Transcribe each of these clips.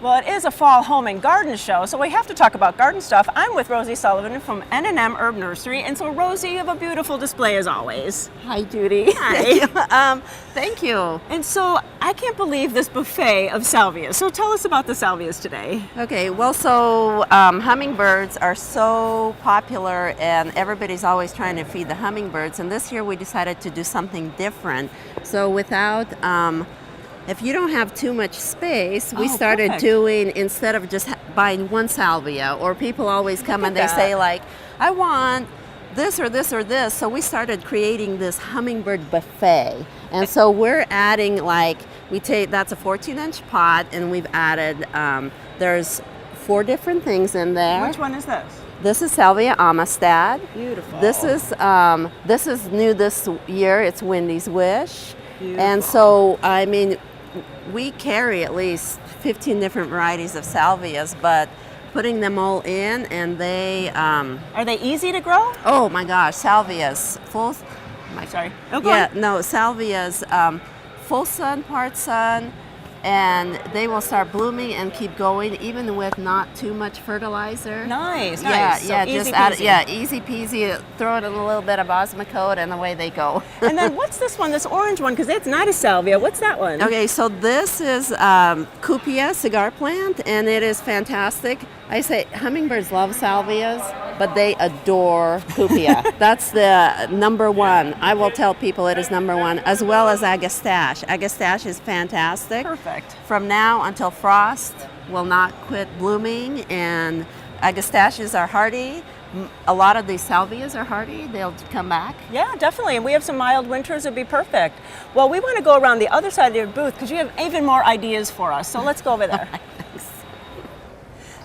Well, it is a fall home and garden show, so we have to talk about garden stuff. I'm with Rosie Sullivan from N&M Herb Nursery, and so Rosie, you have a beautiful display as always. Hi, Judy. Hi. Thank you. And so I can't believe this buffet of salvias. So tell us about the salvias today. Okay, well, so hummingbirds are so popular, and everybody's always trying to feed the hummingbirds. And this year we decided to do something different. So without if you don't have too much space, we started perfect. doing, instead of just buying one salvia, or people always come and they say like, I want this or this or this. So we started creating this hummingbird buffet. And so we're adding that's a 14-inch pot, and we've added, there's 4 different things in there. Which one is this? This is Salvia Amistad. Beautiful. This is new this year. It's Wendy's Wish. Beautiful. And so, I mean, we carry at least 15 different varieties of salvias, but putting them all in, and they Are they easy to grow? oh my gosh, salvias salvias full sun, part sun, and they will start blooming and keep going even with not too much fertilizer. Nice. Yeah, So yeah, easy just peasy. easy peasy. Throw in a little bit of Osmocote, and away they go. And then what's this one, this orange one? Because it's not a salvia. What's that one? Okay, so this is Cupia cigar plant, and it is fantastic. I say hummingbirds love salvias, but they adore Cupia. That's the number one. I will tell people it is number one, as well as Agastache. Agastache is fantastic. Perfect. From now until frost will not quit blooming, and Agastaches are hardy. A lot of these salvias are hardy. They'll come back. Yeah, definitely. And we have some mild winters. It'd be perfect. Well, we want to go around the other side of your booth because you have even more ideas for us. So let's go over there.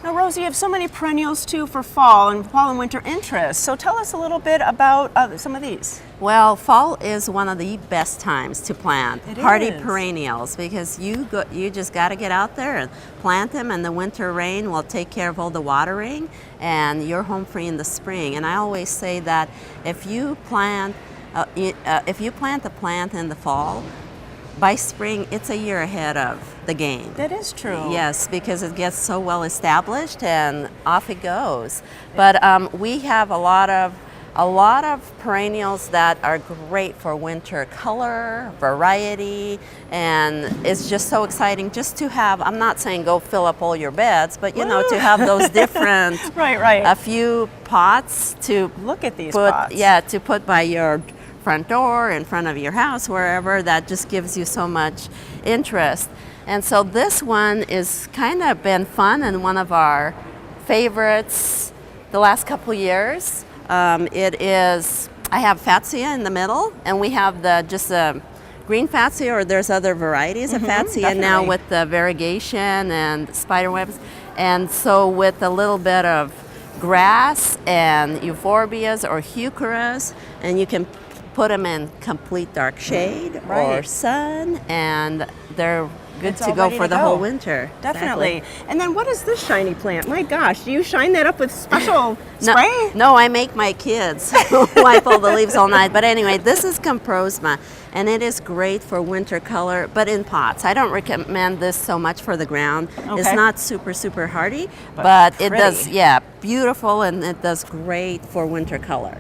Now, Rosie, you have so many perennials too for fall and winter interest. So tell us a little bit about some of these. Well, fall is one of the best times to plant It hardy is. perennials, because you just got to get out there and plant them, and the winter rain will take care of all the watering, and you're home free in the spring. And I always say that if you plant the plant in the fall, by spring it's a year ahead of the game. That is true. Yes, because it gets so well established and off it goes. But we have a lot of perennials that are great for winter color, variety, and it's just so exciting just to have, I'm not saying go fill up all your beds, but to have those different, right. a few pots to Look at these put, pots. to put by your front door, in front of your house, wherever. That just gives you so much interest. And so this one is kind of been fun and one of our favorites the last couple years. It is, I have Fatsia in the middle, and we have just the green Fatsia, or there's other varieties of Fatsia definitely. now with the variegation and spider webs. And so with a little bit of grass and euphorbias or heucheras, and you can put them in complete dark shade or Right. sun, and they're good It's to all go ready for to the go. whole winter. Definitely. And then what is this shiny plant? My gosh, do you shine that up with special No, spray? no, I make my kids wipe all the leaves all night. But anyway, this is Comprosma, and it is great for winter color, but in pots. I don't recommend this so much for the ground. It's Okay. not super hardy, but it pretty. does, beautiful, and it does great for winter color.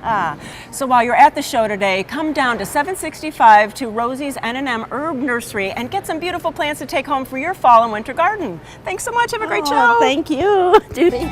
So while you're at the show today, come down to 765 to Rosie's N&M Herb Nursery and get some beautiful plants to take home for your fall and winter garden. Thanks so much. Have a great show. Thank you, Judy.